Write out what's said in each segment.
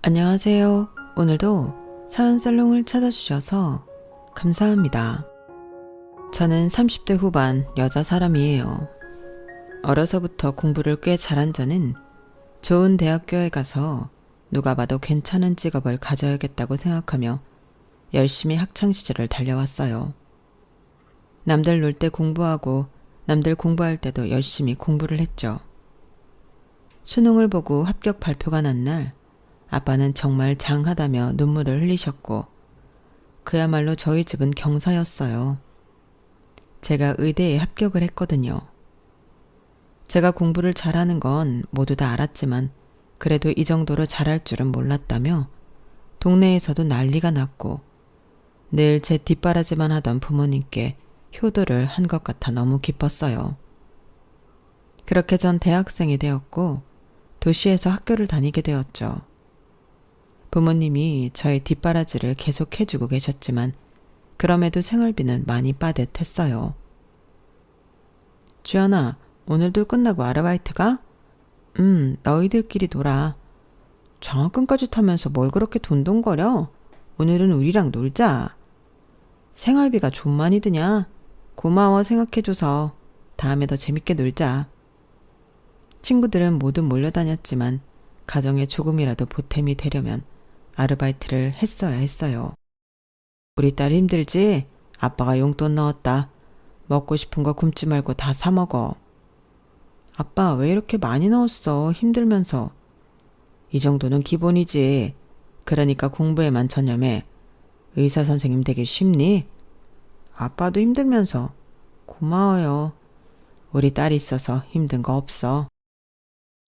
안녕하세요. 오늘도 사연살롱을 찾아주셔서 감사합니다. 저는 30대 후반 여자 사람이에요. 어려서부터 공부를 꽤 잘한 저는 좋은 대학교에 가서 누가 봐도 괜찮은 직업을 가져야겠다고 생각하며 열심히 학창시절을 달려왔어요. 남들 놀 때 공부하고 남들 공부할 때도 열심히 공부를 했죠. 수능을 보고 합격 발표가 난 날 아빠는 정말 장하다며 눈물을 흘리셨고 그야말로 저희 집은 경사였어요. 제가 의대에 합격을 했거든요. 제가 공부를 잘하는 건 모두 다 알았지만 그래도 이 정도로 잘할 줄은 몰랐다며 동네에서도 난리가 났고 늘 제 뒷바라지만 하던 부모님께 효도를 한 것 같아 너무 기뻤어요. 그렇게 전 대학생이 되었고 도시에서 학교를 다니게 되었죠. 부모님이 저의 뒷바라지를 계속 해주고 계셨지만 그럼에도 생활비는 많이 빠듯했어요. 주연아, 오늘도 끝나고 아르바이트가? 너희들끼리 놀아. 장학금까지 타면서 뭘 그렇게 돈돈거려? 오늘은 우리랑 놀자. 생활비가 좀 많이 드냐? 고마워 생각해줘서 다음에 더 재밌게 놀자. 친구들은 모두 몰려다녔지만 가정에 조금이라도 보탬이 되려면 아르바이트를 했어야 했어요. 우리 딸 힘들지? 아빠가 용돈 넣었다. 먹고 싶은 거 굶지 말고 다 사 먹어. 아빠 왜 이렇게 많이 넣었어? 힘들면서. 이 정도는 기본이지. 그러니까 공부에만 전념해. 의사 선생님 되기 쉽니? 아빠도 힘들면서. 고마워요. 우리 딸이 있어서 힘든 거 없어.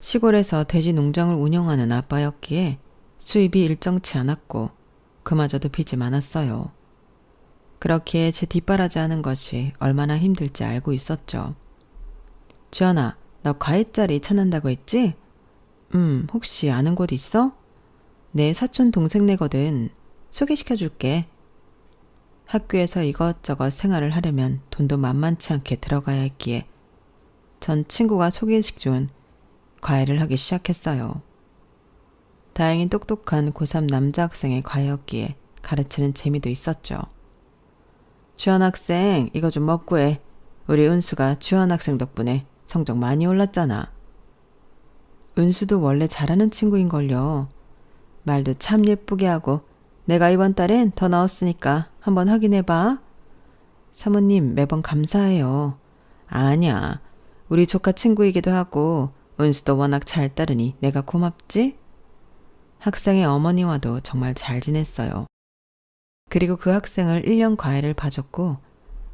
시골에서 돼지 농장을 운영하는 아빠였기에 수입이 일정치 않았고 그마저도 빚이 많았어요. 그렇기에 제 뒷바라지 하는 것이 얼마나 힘들지 알고 있었죠. 주연아, 너 과외짜리 찾는다고 했지? 혹시 아는 곳 있어? 내 사촌 동생네거든. 소개시켜줄게. 학교에서 이것저것 생활을 하려면 돈도 만만치 않게 들어가야 했기에 전 친구가 소개시켜준 과외를 하기 시작했어요. 다행히 똑똑한 고3 남자 학생의 과외였기에 가르치는 재미도 있었죠. 주연 학생, 이거 좀 먹고 해. 우리 은수가 주연 학생 덕분에 성적 많이 올랐잖아. 은수도 원래 잘하는 친구인걸요. 말도 참 예쁘게 하고 내가 이번 달엔 더 넣었으니까 한번 확인해봐. 사모님 매번 감사해요. 아니야. 우리 조카 친구이기도 하고 은수도 워낙 잘 따르니 내가 고맙지? 학생의 어머니와도 정말 잘 지냈어요. 그리고 그 학생을 1년 과외를 봐줬고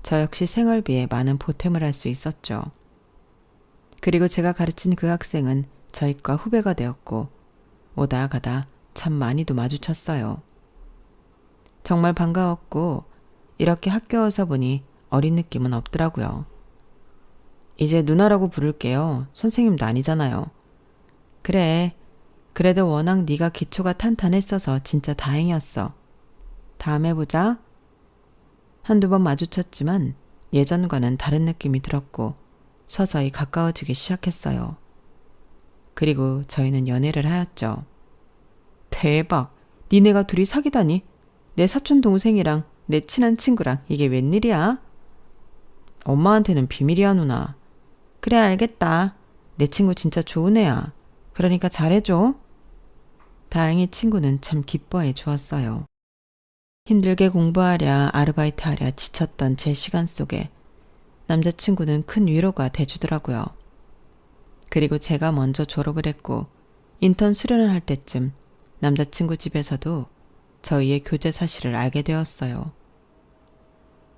저 역시 생활비에 많은 보탬을 할 수 있었죠. 그리고 제가 가르친 그 학생은 저희과 후배가 되었고 오다 가다 참 많이도 마주쳤어요. 정말 반가웠고 이렇게 학교 와서 보니 어린 느낌은 없더라고요. 이제 누나라고 부를게요. 선생님도 아니잖아요. 그래. 그래도 워낙 네가 기초가 탄탄했어서 진짜 다행이었어. 다음에 보자. 한두 번 마주쳤지만 예전과는 다른 느낌이 들었고 서서히 가까워지기 시작했어요. 그리고 저희는 연애를 하였죠. 대박! 니네가 둘이 사귀다니? 내 사촌 동생이랑 내 친한 친구랑 이게 웬일이야? 엄마한테는 비밀이야 누나. 그래 알겠다. 내 친구 진짜 좋은 애야. 그러니까 잘해줘. 다행히 친구는 참 기뻐해 주었어요. 힘들게 공부하랴 아르바이트 하랴 지쳤던 제 시간 속에 남자친구는 큰 위로가 돼주더라고요. 그리고 제가 먼저 졸업을 했고 인턴 수련을 할 때쯤 남자친구 집에서도 저희의 교제 사실을 알게 되었어요.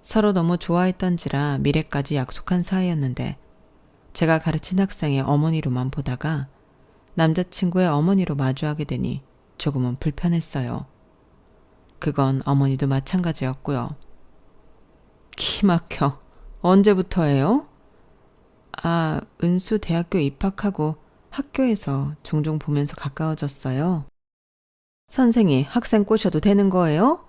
서로 너무 좋아했던지라 미래까지 약속한 사이였는데 제가 가르친 학생의 어머니로만 보다가 남자친구의 어머니로 마주하게 되니 조금은 불편했어요. 그건 어머니도 마찬가지였고요. 기 막혀. 언제부터예요? 아, 은수 대학교 입학하고 학교에서 종종 보면서 가까워졌어요. 선생이 학생 꼬셔도 되는 거예요?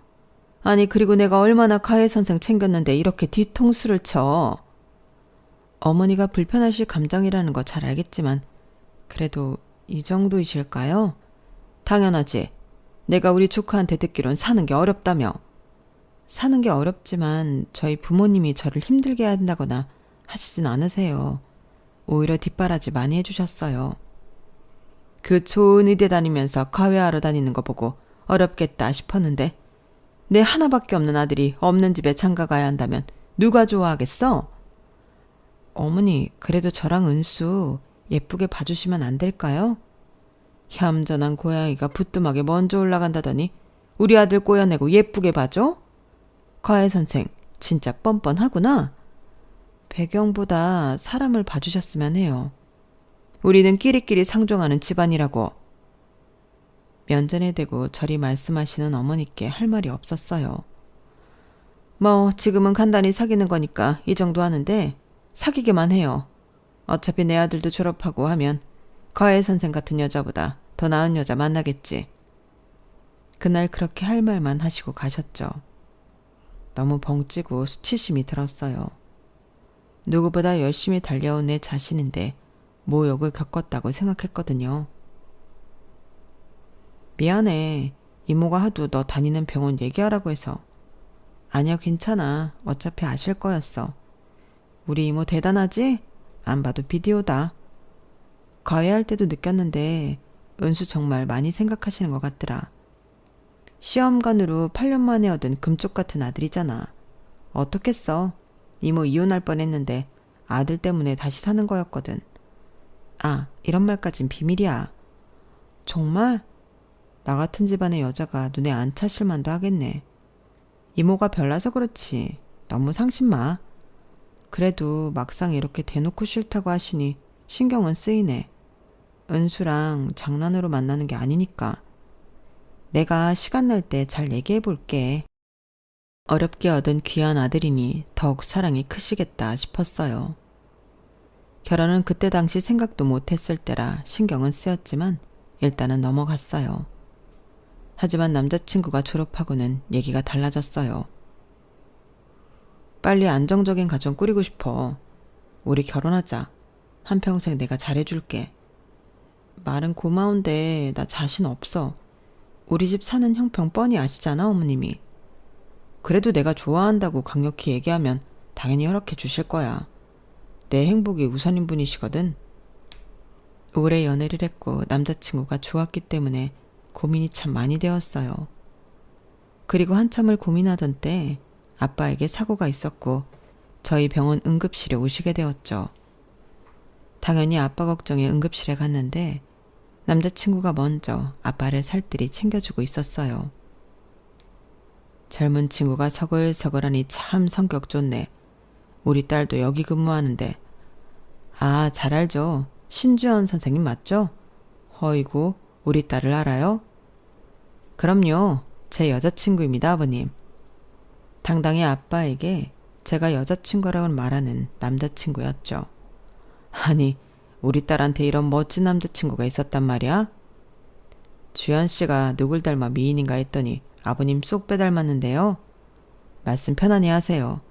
아니 그리고 내가 얼마나 가해 선생 챙겼는데 이렇게 뒤통수를 쳐. 어머니가 불편하실 감정이라는 거 잘 알겠지만 그래도 이 정도이실까요? 당연하지. 내가 우리 조카한테 듣기론 사는 게 어렵다며. 사는 게 어렵지만 저희 부모님이 저를 힘들게 한다거나 하시진 않으세요. 오히려 뒷바라지 많이 해주셨어요. 그 좋은 의대 다니면서 과외하러 다니는 거 보고 어렵겠다 싶었는데 내 하나밖에 없는 아들이 없는 집에 장가 가야 한다면 누가 좋아하겠어? 어머니, 그래도 저랑 은수 예쁘게 봐주시면 안 될까요? 얌전한 고양이가 부뚜막에 먼저 올라간다더니 우리 아들 꼬여내고 예쁘게 봐줘? 과외 선생, 진짜 뻔뻔하구나. 배경보다 사람을 봐주셨으면 해요. 우리는 끼리끼리 상종하는 집안이라고. 면전에 대고 저리 말씀하시는 어머니께 할 말이 없었어요. 뭐 지금은 간단히 사귀는 거니까 이 정도 하는데 사귀기만 해요. 어차피 내 아들도 졸업하고 하면 과외 선생 같은 여자보다 더 나은 여자 만나겠지. 그날 그렇게 할 말만 하시고 가셨죠. 너무 벙찌고 수치심이 들었어요. 누구보다 열심히 달려온 내 자신인데 모욕을 겪었다고 생각했거든요. 미안해. 이모가 하도 너 다니는 병원 얘기하라고 해서. 아니야, 괜찮아. 어차피 아실 거였어. 우리 이모 대단하지? 안 봐도 비디오다. 과외할 때도 느꼈는데 은수 정말 많이 생각하시는 것 같더라. 시험관으로 8년 만에 얻은 금쪽 같은 아들이잖아. 어떻겠어. 이모 이혼할 뻔했는데 아들 때문에 다시 사는 거였거든. 아, 이런 말까진 비밀이야. 정말? 나 같은 집안의 여자가 눈에 안 차실 만도 하겠네. 이모가 별나서 그렇지. 너무 상심마. 그래도 막상 이렇게 대놓고 싫다고 하시니 신경은 쓰이네. 은수랑 장난으로 만나는 게 아니니까. 내가 시간 날 때 잘 얘기해 볼게. 어렵게 얻은 귀한 아들이니 더욱 사랑이 크시겠다 싶었어요. 결혼은 그때 당시 생각도 못했을 때라 신경은 쓰였지만 일단은 넘어갔어요. 하지만 남자친구가 졸업하고는 얘기가 달라졌어요. 빨리 안정적인 가정 꾸리고 싶어. 우리 결혼하자. 한평생 내가 잘해줄게. 말은 고마운데 나 자신 없어. 우리 집 사는 형편 뻔히 아시잖아, 어머님이. 그래도 내가 좋아한다고 강력히 얘기하면 당연히 허락해 주실 거야. 내 행복이 우선인 분이시거든. 오래 연애를 했고 남자친구가 좋았기 때문에 고민이 참 많이 되었어요. 그리고 한참을 고민하던 때 아빠에게 사고가 있었고 저희 병원 응급실에 오시게 되었죠. 당연히 아빠 걱정에 응급실에 갔는데 남자친구가 먼저 아빠를 살뜰히 챙겨주고 있었어요. 젊은 친구가 서글서글하니 참 성격 좋네. 우리 딸도 여기 근무하는데. 아, 잘 알죠. 신주연 선생님 맞죠? 허이고 우리 딸을 알아요? 그럼요. 제 여자친구입니다, 아버님. 당당히 아빠에게 제가 여자친구라고 말하는 남자친구였죠. 아니, 우리 딸한테 이런 멋진 남자친구가 있었단 말이야? 주연 씨가 누굴 닮아 미인인가 했더니 아버님 쏙 빼닮았는데요. 말씀 편안히 하세요.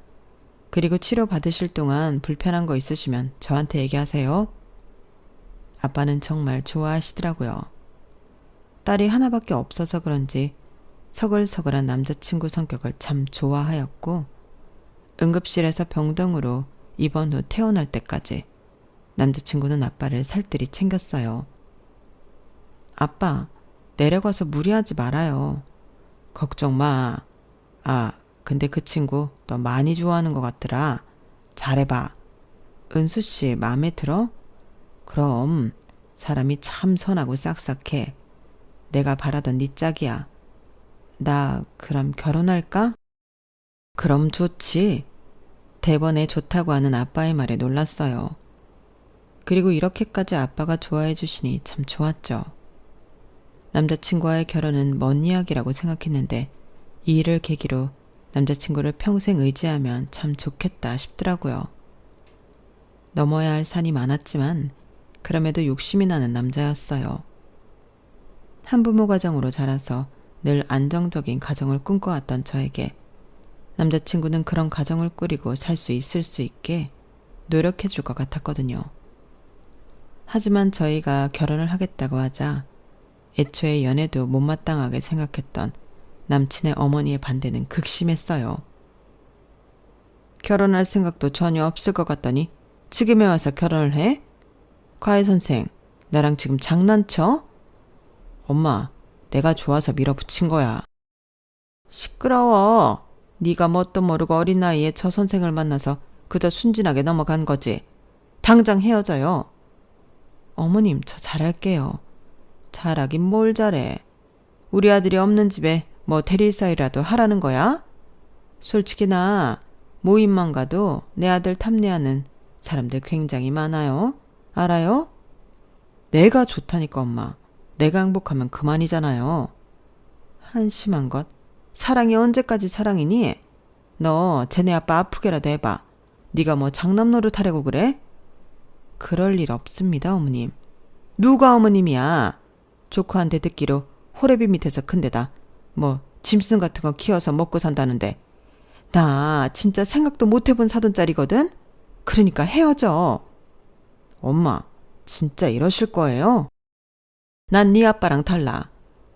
그리고 치료 받으실 동안 불편한 거 있으시면 저한테 얘기하세요. 아빠는 정말 좋아하시더라고요. 딸이 하나밖에 없어서 그런지 서글서글한 남자친구 성격을 참 좋아하였고 응급실에서 병동으로 입원 후 퇴원할 때까지 남자친구는 아빠를 살뜰히 챙겼어요. 아빠, 내려가서 무리하지 말아요. 걱정 마. 아, 근데 그 친구 너 많이 좋아하는 것 같더라. 잘해봐. 은수씨 마음에 들어? 그럼 사람이 참 선하고 싹싹해. 내가 바라던 네 짝이야. 나 그럼 결혼할까? 그럼 좋지. 대번에 좋다고 하는 아빠의 말에 놀랐어요. 그리고 이렇게까지 아빠가 좋아해 주시니 참 좋았죠. 남자친구와의 결혼은 먼 이야기라고 생각했는데 이 일을 계기로 남자친구를 평생 의지하면 참 좋겠다 싶더라고요. 넘어야 할 산이 많았지만 그럼에도 욕심이 나는 남자였어요. 한부모 가정으로 자라서 늘 안정적인 가정을 꿈꿔왔던 저에게 남자친구는 그런 가정을 꾸리고 살 수 있을 수 있게 노력해 줄 것 같았거든요. 하지만 저희가 결혼을 하겠다고 하자 애초에 연애도 못마땅하게 생각했던 남친의 어머니의 반대는 극심했어요. 결혼할 생각도 전혀 없을 것 같더니 지금에 와서 결혼을 해? 과외 선생, 나랑 지금 장난쳐? 엄마, 내가 좋아서 밀어붙인 거야. 시끄러워. 네가 뭣도 모르고 어린 나이에 저 선생을 만나서 그저 순진하게 넘어간 거지. 당장 헤어져요. 어머님, 저 잘할게요. 잘하긴 뭘 잘해. 우리 아들이 없는 집에 뭐 대리사이라도 하라는 거야? 솔직히 나 모임만 가도 내 아들 탐내하는 사람들 굉장히 많아요. 알아요? 내가 좋다니까 엄마. 내가 행복하면 그만이잖아요. 한심한 것. 사랑이 언제까지 사랑이니? 너 쟤네 아빠 아프게라도 해봐. 네가 뭐 장남 노릇하려고 그래? 그럴 일 없습니다, 어머님. 누가 어머님이야? 조카한테 듣기로 호래비 밑에서 큰 데다 뭐 짐승 같은 거 키워서 먹고 산다는데 나 진짜 생각도 못 해본 사돈짜리거든? 그러니까 헤어져. 엄마, 진짜 이러실 거예요? 난 네 아빠랑 달라.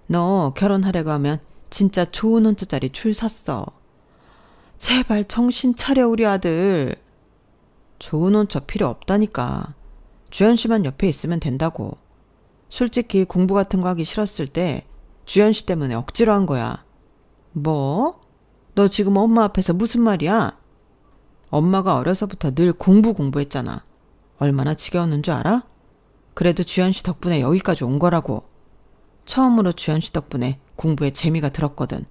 너 결혼하려고 하면 진짜 좋은 혼처짜리 줄 섰어. 제발 정신 차려 우리 아들. 좋은 혼처 필요 없다니까. 주연 씨만 옆에 있으면 된다고. 솔직히 공부 같은 거 하기 싫었을 때 주연 씨 때문에 억지로 한 거야. 뭐? 너 지금 엄마 앞에서 무슨 말이야? 엄마가 어려서부터 늘 공부했잖아. 얼마나 지겨웠는 줄 알아? 그래도 주연 씨 덕분에 여기까지 온 거라고. 처음으로 주연 씨 덕분에 공부에 재미가 들었거든.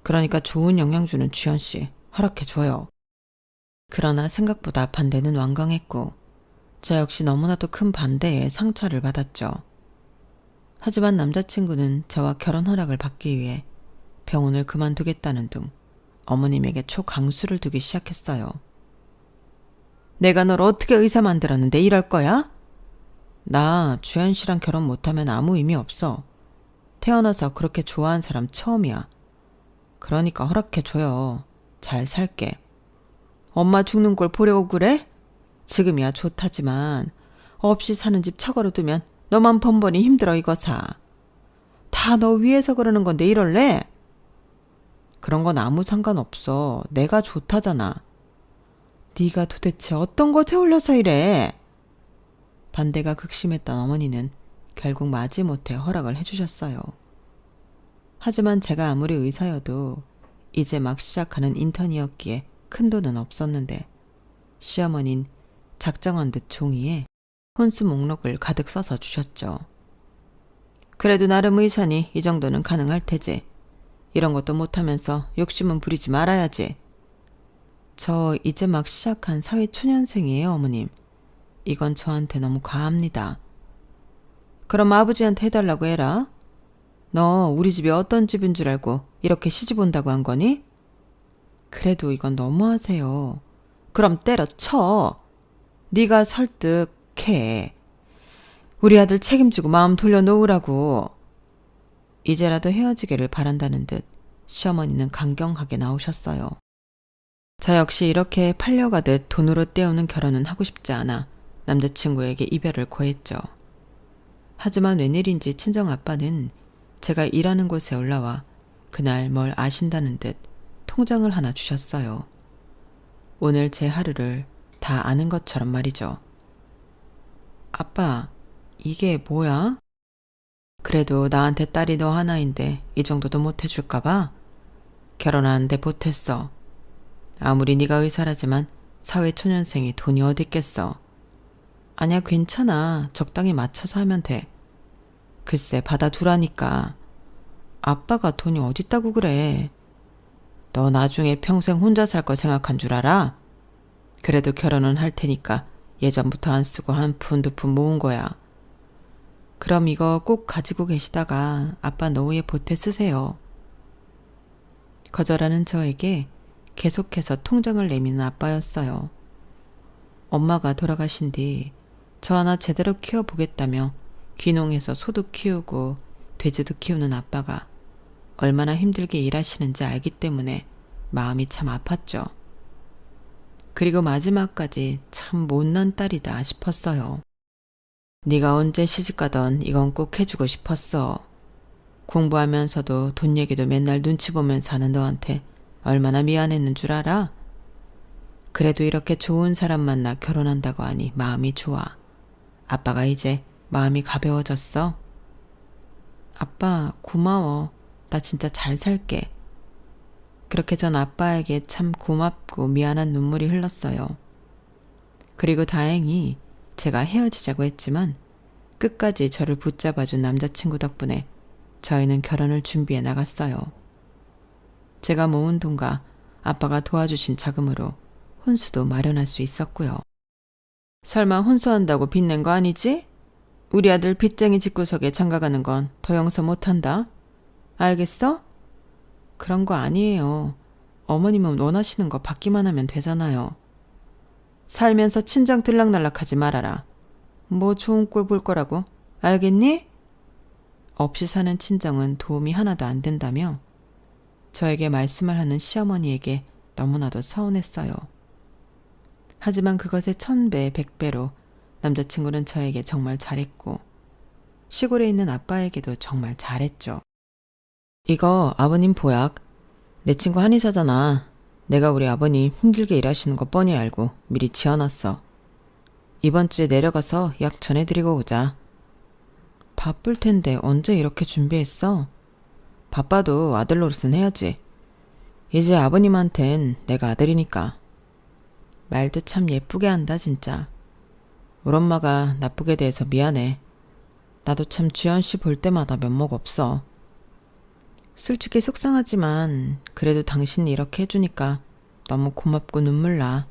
그러니까 좋은 영향 주는 주연 씨 허락해줘요. 그러나 생각보다 반대는 완강했고 저 역시 너무나도 큰 반대에 상처를 받았죠. 하지만 남자친구는 저와 결혼 허락을 받기 위해 병원을 그만두겠다는 둥 어머님에게 초강수를 두기 시작했어요. 내가 널 어떻게 의사 만들었는데 이럴 거야? 나 주연 씨랑 결혼 못하면 아무 의미 없어. 태어나서 그렇게 좋아한 사람 처음이야. 그러니까 허락해줘요. 잘 살게. 엄마 죽는 걸 보려고 그래? 지금이야 좋다지만 없이 사는 집 처거로 두면 너만 번번이 힘들어 이거사. 다 너 위해서 그러는 건데 이럴래? 그런 건 아무 상관없어. 내가 좋다잖아. 네가 도대체 어떤 것에 홀려서 이래? 반대가 극심했던 어머니는 결국 마지못해 허락을 해주셨어요. 하지만 제가 아무리 의사여도 이제 막 시작하는 인턴이었기에 큰돈은 없었는데 시어머니는 작정한 듯 종이에 혼수 목록을 가득 써서 주셨죠. 그래도 나름 의사니 이 정도는 가능할 테지. 이런 것도 못하면서 욕심은 부리지 말아야지. 저 이제 막 시작한 사회초년생이에요, 어머님. 이건 저한테 너무 과합니다. 그럼 아버지한테 해달라고 해라. 너 우리 집이 어떤 집인 줄 알고 이렇게 시집 온다고 한 거니? 그래도 이건 너무하세요. 그럼 때려쳐. 네가 설득해. 우리 아들 책임지고 마음 돌려놓으라고. 이제라도 헤어지기를 바란다는 듯 시어머니는 강경하게 나오셨어요. 저 역시 이렇게 팔려가듯 돈으로 때우는 결혼은 하고 싶지 않아 남자친구에게 이별을 고했죠. 하지만 웬일인지 친정아빠는 제가 일하는 곳에 올라와 그날 뭘 아신다는 듯 통장을 하나 주셨어요. 오늘 제 하루를 다 아는 것처럼 말이죠. 아빠, 이게 뭐야? 그래도 나한테 딸이 너 하나인데 이 정도도 못 해줄까 봐? 결혼하는데 보탰어. 아무리 네가 의사라지만 사회초년생이 돈이 어디 있겠어. 아니야 괜찮아. 적당히 맞춰서 하면 돼. 글쎄 받아두라니까. 아빠가 돈이 어딨다고 그래. 너 나중에 평생 혼자 살 거 생각한 줄 알아? 그래도 결혼은 할 테니까 예전부터 안 쓰고 한 푼 두 푼 모은 거야. 그럼 이거 꼭 가지고 계시다가 아빠 노후에 보태 쓰세요. 거절하는 저에게 계속해서 통장을 내미는 아빠였어요. 엄마가 돌아가신 뒤 저 하나 제대로 키워보겠다며 귀농해서 소도 키우고 돼지도 키우는 아빠가 얼마나 힘들게 일하시는지 알기 때문에 마음이 참 아팠죠. 그리고 마지막까지 참 못난 딸이다 싶었어요. 네가 언제 시집가던 이건 꼭 해주고 싶었어. 공부하면서도 돈 얘기도 맨날 눈치 보면서 하는 너한테 얼마나 미안했는 줄 알아? 그래도 이렇게 좋은 사람 만나 결혼한다고 하니 마음이 좋아. 아빠가 이제 마음이 가벼워졌어. 아빠, 고마워. 나 진짜 잘 살게. 그렇게 전 아빠에게 참 고맙고 미안한 눈물이 흘렀어요. 그리고 다행히 제가 헤어지자고 했지만 끝까지 저를 붙잡아준 남자친구 덕분에 저희는 결혼을 준비해 나갔어요. 제가 모은 돈과 아빠가 도와주신 자금으로 혼수도 마련할 수 있었고요. 설마 혼수한다고 빚낸 거 아니지? 우리 아들 빚쟁이 집구석에 장가가는 건 더 용서 못한다. 알겠어? 그런 거 아니에요. 어머님은 원하시는 거 받기만 하면 되잖아요. 살면서 친정 들락날락하지 말아라. 뭐 좋은 꼴 볼 거라고. 알겠니? 없이 사는 친정은 도움이 하나도 안 된다며 저에게 말씀을 하는 시어머니에게 너무나도 서운했어요. 하지만 그것의 1000배, 100배로 남자친구는 저에게 정말 잘했고 시골에 있는 아빠에게도 정말 잘했죠. 이거 아버님 보약. 내 친구 한의사잖아. 내가 우리 아버님 힘들게 일하시는 거 뻔히 알고 미리 지어놨어. 이번 주에 내려가서 약 전해드리고 오자. 바쁠 텐데 언제 이렇게 준비했어? 바빠도 아들 노릇은 해야지. 이제 아버님한텐 내가 아들이니까. 말도 참 예쁘게 한다 진짜. 우리 엄마가 나쁘게 대해서 미안해. 나도 참 주연 씨 볼 때마다 면목 없어. 솔직히 속상하지만 그래도 당신이 이렇게 해주니까 너무 고맙고 눈물 나.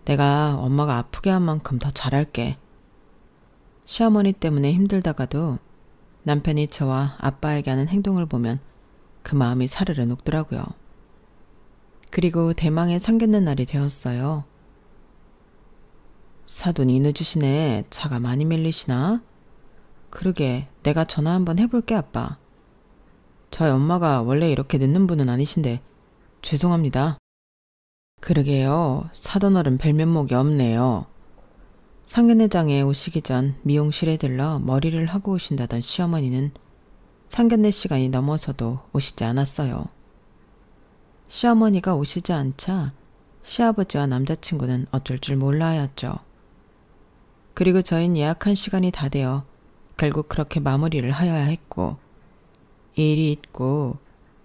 내가 엄마가 아프게 한 만큼 더 잘할게. 시어머니 때문에 힘들다가도 남편이 저와 아빠에게 하는 행동을 보면 그 마음이 사르르 녹더라고요. 그리고 대망의 상견례 날이 되었어요. 사돈이 늦으시네. 차가 많이 밀리시나? 그러게 내가 전화 한번 해볼게 아빠. 저희 엄마가 원래 이렇게 늦는 분은 아니신데 죄송합니다. 그러게요. 사돈어른 뵐 면목이 없네요. 상견례장에 오시기 전 미용실에 들러 머리를 하고 오신다던 시어머니는 상견례 시간이 넘어서도 오시지 않았어요. 시어머니가 오시지 않자 시아버지와 남자친구는 어쩔 줄 몰라 하였죠. 그리고 저흰 예약한 시간이 다 되어 결국 그렇게 마무리를 하여야 했고 이 일이 있고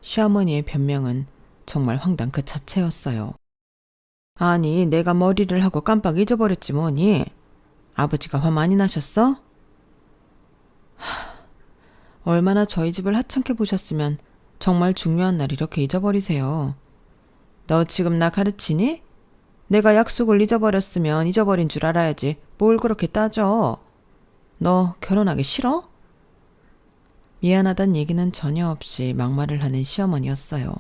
시어머니의 변명은 정말 황당 그 자체였어요. 아니 내가 머리를 하고 깜빡 잊어버렸지 뭐니. 아버지가 화 많이 나셨어? 얼마나 저희 집을 하찮게 보셨으면 정말 중요한 날 이렇게 잊어버리세요. 너 지금 나 가르치니? 내가 약속을 잊어버렸으면 잊어버린 줄 알아야지 뭘 그렇게 따져. 너 결혼하기 싫어? 미안하단 얘기는 전혀 없이 막말을 하는 시어머니였어요.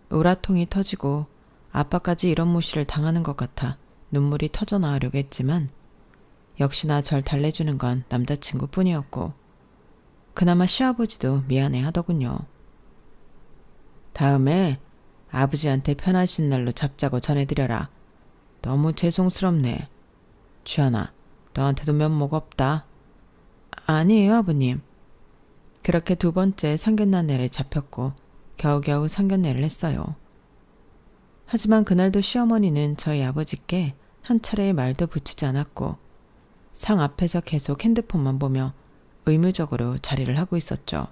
우라통이 터지고 아빠까지 이런 무시를 당하는 것 같아 눈물이 터져 나오려고 했지만 역시나 절 달래주는 건 남자친구 뿐이었고 그나마 시아버지도 미안해 하더군요. 다음에 아버지한테 편하신 날로 잡자고 전해드려라. 너무 죄송스럽네. 주연아, 너한테도 면목 없다. 아니에요, 아버님. 그렇게 두 번째 상견례를 잡혔고 겨우겨우 상견례를 했어요. 하지만 그날도 시어머니는 저희 아버지께 한 차례의 말도 붙이지 않았고 상 앞에서 계속 핸드폰만 보며 의무적으로 자리를 하고 있었죠.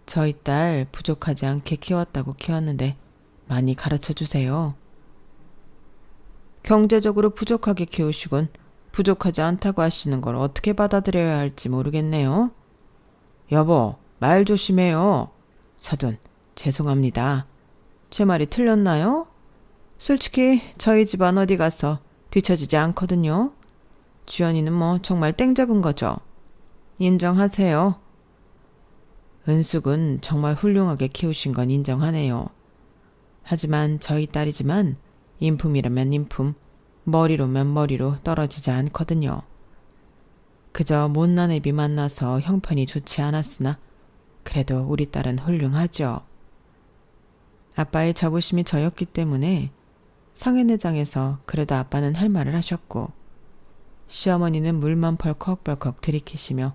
저희 딸 부족하지 않게 키웠다고 키웠는데 많이 가르쳐 주세요. 경제적으로 부족하게 키우시군 부족하지 않다고 하시는 걸 어떻게 받아들여야 할지 모르겠네요. 여보, 말 조심해요. 사돈, 죄송합니다. 제 말이 틀렸나요? 솔직히 저희 집안 어디 가서 뒤처지지 않거든요. 주연이는 뭐 정말 땡 잡은 거죠. 인정하세요. 은숙은 정말 훌륭하게 키우신 건 인정하네요. 하지만 저희 딸이지만 인품이라면 인품, 머리로면 머리로 떨어지지 않거든요. 그저 못난 애비 만나서 형편이 좋지 않았으나 그래도 우리 딸은 훌륭하죠. 아빠의 자부심이 저였기 때문에 상견례장에서 그래도 아빠는 할 말을 하셨고 시어머니는 물만 벌컥벌컥 들이키시며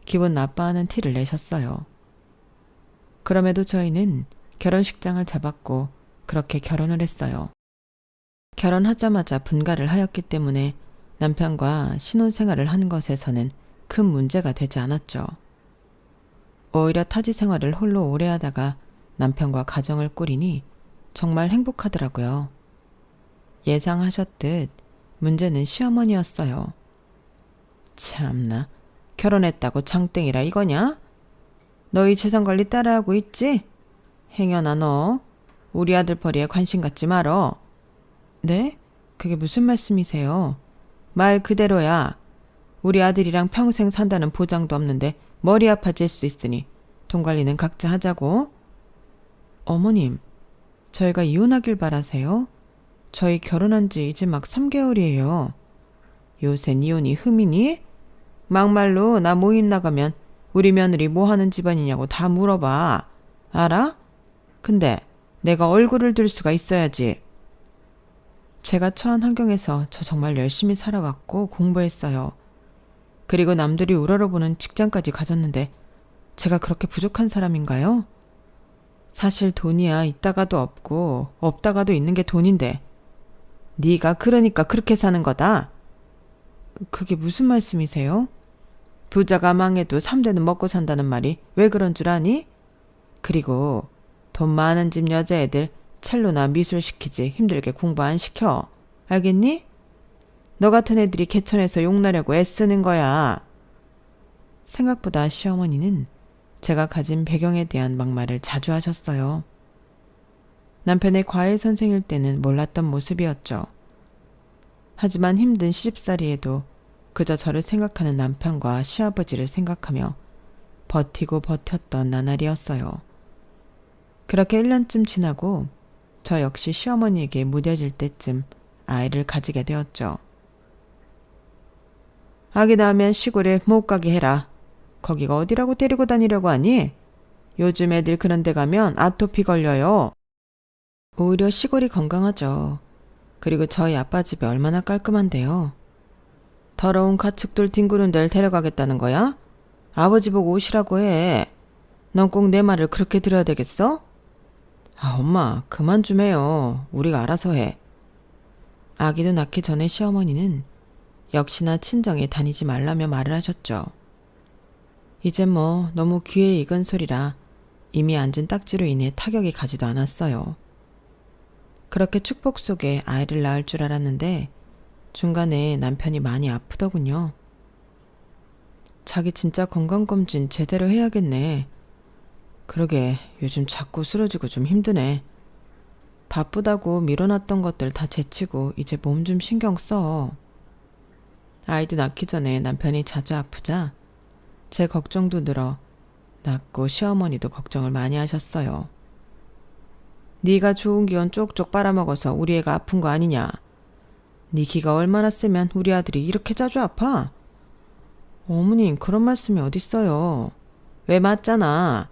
기분 나빠하는 티를 내셨어요. 그럼에도 저희는 결혼식장을 잡았고 그렇게 결혼을 했어요. 결혼하자마자 분가를 하였기 때문에 남편과 신혼생활을 하는 것에서는 큰 문제가 되지 않았죠. 오히려 타지 생활을 홀로 오래 하다가 남편과 가정을 꾸리니 정말 행복하더라고요. 예상하셨듯 문제는 시어머니였어요. 참나, 결혼했다고 장땡이라 이거냐? 너희 재산관리 따라하고 있지? 행여나 너 우리 아들 벌이에 관심 갖지 말어. 네? 그게 무슨 말씀이세요? 말 그대로야. 우리 아들이랑 평생 산다는 보장도 없는데 머리 아파질 수 있으니 돈 관리는 각자 하자고. 어머님, 저희가 이혼하길 바라세요? 저희 결혼한 지 이제 막 3개월이에요. 요샌 이혼이 흠이니? 막말로 나 모임 나가면 우리 며느리 뭐 하는 집안이냐고 다 물어봐. 알아? 근데 내가 얼굴을 들 수가 있어야지. 제가 처한 환경에서 저 정말 열심히 살아왔고 공부했어요. 그리고 남들이 우러러보는 직장까지 가졌는데 제가 그렇게 부족한 사람인가요? 사실 돈이야 있다가도 없고 없다가도 있는 게 돈인데 네가 그러니까 그렇게 사는 거다. 그게 무슨 말씀이세요? 부자가 망해도 3대는 먹고 산다는 말이 왜 그런 줄 아니? 그리고 돈 많은 집 여자애들 첼로나 미술 시키지 힘들게 공부 안 시켜. 알겠니? 너 같은 애들이 개천에서 용나려고 애쓰는 거야. 생각보다 시어머니는 제가 가진 배경에 대한 막말을 자주 하셨어요. 남편의 과외 선생일 때는 몰랐던 모습이었죠. 하지만 힘든 시집살이에도 그저 저를 생각하는 남편과 시아버지를 생각하며 버티고 버텼던 나날이었어요. 그렇게 1년쯤 지나고 저 역시 시어머니에게 무뎌질 때쯤 아이를 가지게 되었죠. 아기 낳으면 시골에 못 가게 해라. 거기가 어디라고 데리고 다니려고 하니? 요즘 애들 그런 데 가면 아토피 걸려요. 오히려 시골이 건강하죠. 그리고 저희 아빠 집이 얼마나 깔끔한데요. 더러운 가축들 뒹구는 데를 데려가겠다는 거야? 아버지 보고 오시라고 해. 넌 꼭 내 말을 그렇게 들어야 되겠어? 아, 엄마, 그만 좀 해요. 우리가 알아서 해. 아기도 낳기 전에 시어머니는 역시나 친정에 다니지 말라며 말을 하셨죠. 이젠 뭐 너무 귀에 익은 소리라 이미 앉은 딱지로 인해 타격이 가지도 않았어요. 그렇게 축복 속에 아이를 낳을 줄 알았는데 중간에 남편이 많이 아프더군요. 자기 진짜 건강검진 제대로 해야겠네. 그러게 요즘 자꾸 쓰러지고 좀 힘드네. 바쁘다고 미뤄놨던 것들 다 제치고 이제 몸 좀 신경 써. 아이도 낳기 전에 남편이 자주 아프자 제 걱정도 늘어 낳고 시어머니도 걱정을 많이 하셨어요. 네가 좋은 기운 쪽쪽 빨아먹어서 우리 애가 아픈 거 아니냐. 네 기가 얼마나 세면 우리 아들이 이렇게 자주 아파? 어머님 그런 말씀이 어딨어요. 왜 맞잖아.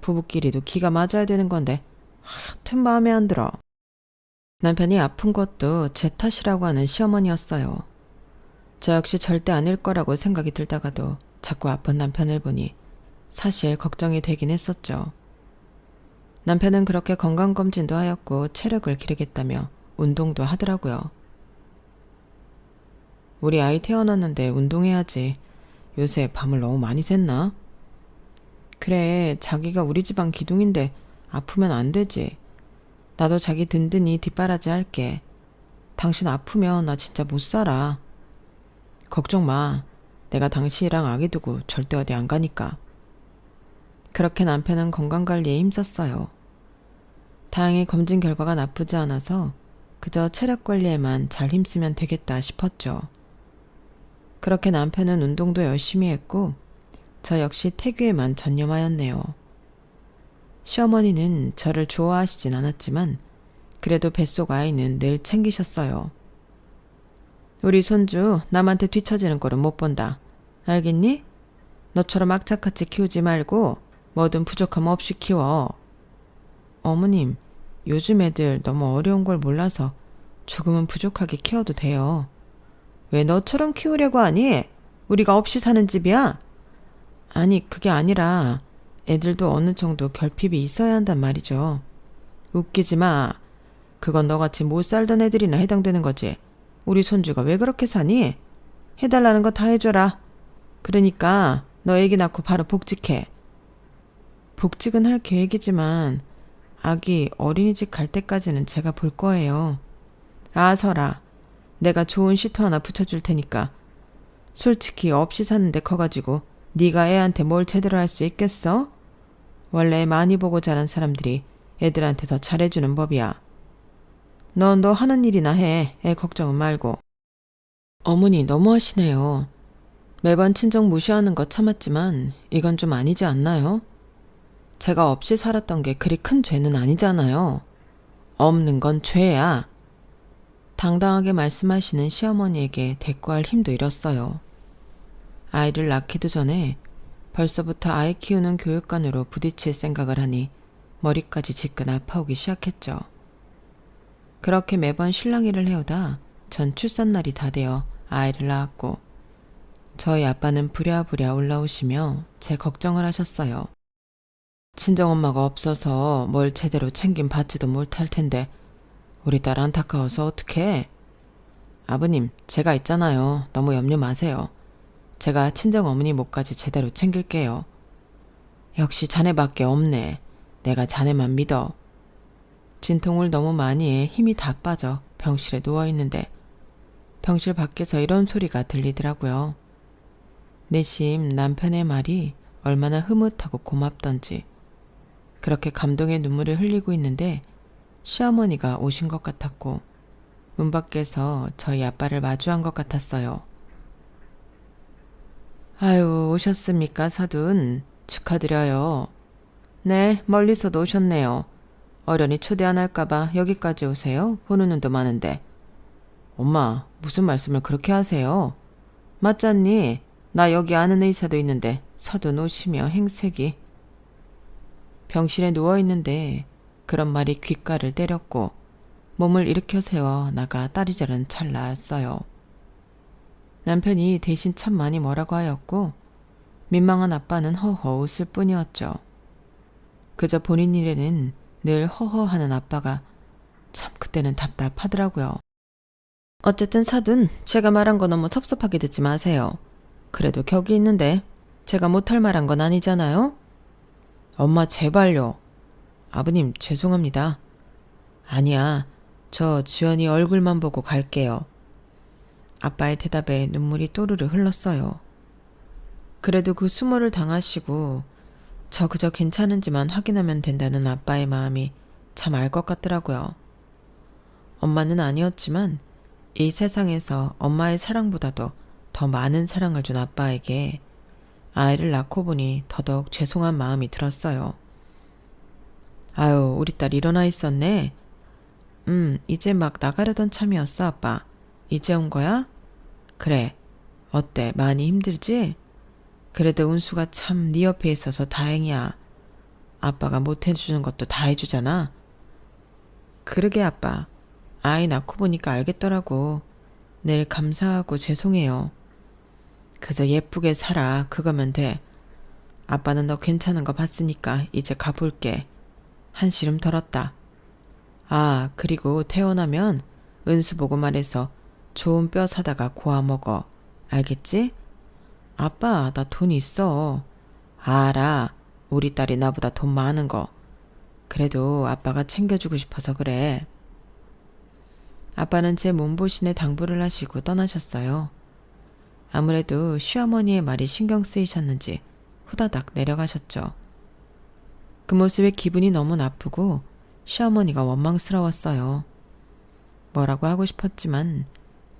부부끼리도 기가 맞아야 되는 건데 하여튼 마음에 안 들어. 남편이 아픈 것도 제 탓이라고 하는 시어머니였어요. 저 역시 절대 아닐 거라고 생각이 들다가도 자꾸 아픈 남편을 보니 사실 걱정이 되긴 했었죠. 남편은 그렇게 건강검진도 하였고 체력을 기르겠다며 운동도 하더라고요. 우리 아이 태어났는데 운동해야지. 요새 밤을 너무 많이 샜나? 그래, 자기가 우리 집안 기둥인데 아프면 안 되지. 나도 자기 든든히 뒷바라지 할게. 당신 아프면 나 진짜 못 살아. 걱정 마. 내가 당신이랑 아기 두고 절대 어디 안 가니까. 그렇게 남편은 건강관리에 힘썼어요. 다행히 검진 결과가 나쁘지 않아서 그저 체력 관리에만 잘 힘쓰면 되겠다 싶었죠. 그렇게 남편은 운동도 열심히 했고 저 역시 태교에만 전념하였네요. 시어머니는 저를 좋아하시진 않았지만 그래도 뱃속 아이는 늘 챙기셨어요. 우리 손주 남한테 뒤처지는 꼴은 못 본다. 알겠니? 너처럼 악착같이 키우지 말고 뭐든 부족함 없이 키워. 어머님, 요즘 애들 너무 어려운 걸 몰라서 조금은 부족하게 키워도 돼요. 왜 너처럼 키우려고 하니? 우리가 없이 사는 집이야? 아니, 그게 아니라 애들도 어느 정도 결핍이 있어야 한단 말이죠. 웃기지 마. 그건 너같이 못 살던 애들이나 해당되는 거지. 우리 손주가 왜 그렇게 사니? 해달라는 거 다 해줘라. 그러니까 너 애기 낳고 바로 복직해. 복직은 할 계획이지만 아기 어린이집 갈 때까지는 제가 볼 거예요. 아, 설아. 내가 좋은 시터 하나 붙여줄 테니까. 솔직히 없이 사는데 커가지고 네가 애한테 뭘 제대로 할 수 있겠어? 원래 많이 보고 자란 사람들이 애들한테 더 잘해주는 법이야. 넌 너 하는 일이나 해. 애 걱정은 말고. 어머니 너무하시네요. 매번 친정 무시하는 거 참았지만 이건 좀 아니지 않나요? 제가 없이 살았던 게 그리 큰 죄는 아니잖아요. 없는 건 죄야. 당당하게 말씀하시는 시어머니에게 대꾸할 힘도 잃었어요. 아이를 낳기도 전에 벌써부터 아이 키우는 교육관으로 부딪힐 생각을 하니 머리까지 지끈 아파오기 시작했죠. 그렇게 매번 실랑이를 해오다 전 출산날이 다 되어 아이를 낳았고 저희 아빠는 부랴부랴 올라오시며 제 걱정을 하셨어요. 친정엄마가 없어서 뭘 제대로 챙긴 받지도 못할 텐데 우리 딸 안타까워서 어떡해? 아버님, 제가 있잖아요. 너무 염려 마세요. 제가 친정어머니 몫까지 제대로 챙길게요. 역시 자네밖에 없네. 내가 자네만 믿어. 진통을 너무 많이 해 힘이 다 빠져 병실에 누워있는데 병실 밖에서 이런 소리가 들리더라고요. 내심 남편의 말이 얼마나 흐뭇하고 고맙던지 그렇게 감동의 눈물을 흘리고 있는데 시어머니가 오신 것 같았고 문 밖에서 저희 아빠를 마주한 것 같았어요. 아유, 오셨습니까, 사돈? 축하드려요. 네, 멀리서도 오셨네요. 어련히 초대 안 할까봐 여기까지 오세요? 보는 눈도 많은데. 엄마, 무슨 말씀을 그렇게 하세요? 맞잖니? 나 여기 아는 의사도 있는데 사돈 오시며 행색이. 병실에 누워있는데 그런 말이 귓가를 때렸고 몸을 일으켜 세워 나가 딸이 자른 찰나였어요. 남편이 대신 참 많이 뭐라고 하였고 민망한 아빠는 허허 웃을 뿐이었죠. 그저 본인 일에는 늘 허허하는 아빠가 참 그때는 답답하더라고요. 어쨌든 사돈, 제가 말한 거 너무 섭섭하게 듣지 마세요. 그래도 격이 있는데 제가 못할 말한 건 아니잖아요? 엄마 제발요. 아버님 죄송합니다. 아니야. 저 주연이 얼굴만 보고 갈게요. 아빠의 대답에 눈물이 또르르 흘렀어요. 그래도 그 수모를 당하시고 저 그저 괜찮은지만 확인하면 된다는 아빠의 마음이 참 알 것 같더라고요. 엄마는 아니었지만 이 세상에서 엄마의 사랑보다도 더 많은 사랑을 준 아빠에게 아이를 낳고 보니 더더욱 죄송한 마음이 들었어요. 아유, 우리 딸 일어나 있었네. 이제 막 나가려던 참이었어, 아빠. 이제 온 거야? 그래. 어때? 많이 힘들지? 그래도 은수가 참 네 옆에 있어서 다행이야. 아빠가 못 해주는 것도 다 해주잖아. 그러게 아빠. 아이 낳고 보니까 알겠더라고. 늘 감사하고 죄송해요. 그저 예쁘게 살아. 그거면 돼. 아빠는 너 괜찮은 거 봤으니까 이제 가볼게. 한시름 덜었다. 아, 그리고 태어나면 은수 보고 말해서 좋은 뼈 사다가 고아 먹어. 알겠지? 아빠, 나 돈 있어. 알아. 우리 딸이 나보다 돈 많은 거. 그래도 아빠가 챙겨주고 싶어서 그래. 아빠는 제 몸보신에 당부를 하시고 떠나셨어요. 아무래도 시어머니의 말이 신경 쓰이셨는지 후다닥 내려가셨죠. 그 모습에 기분이 너무 나쁘고 시어머니가 원망스러웠어요. 뭐라고 하고 싶었지만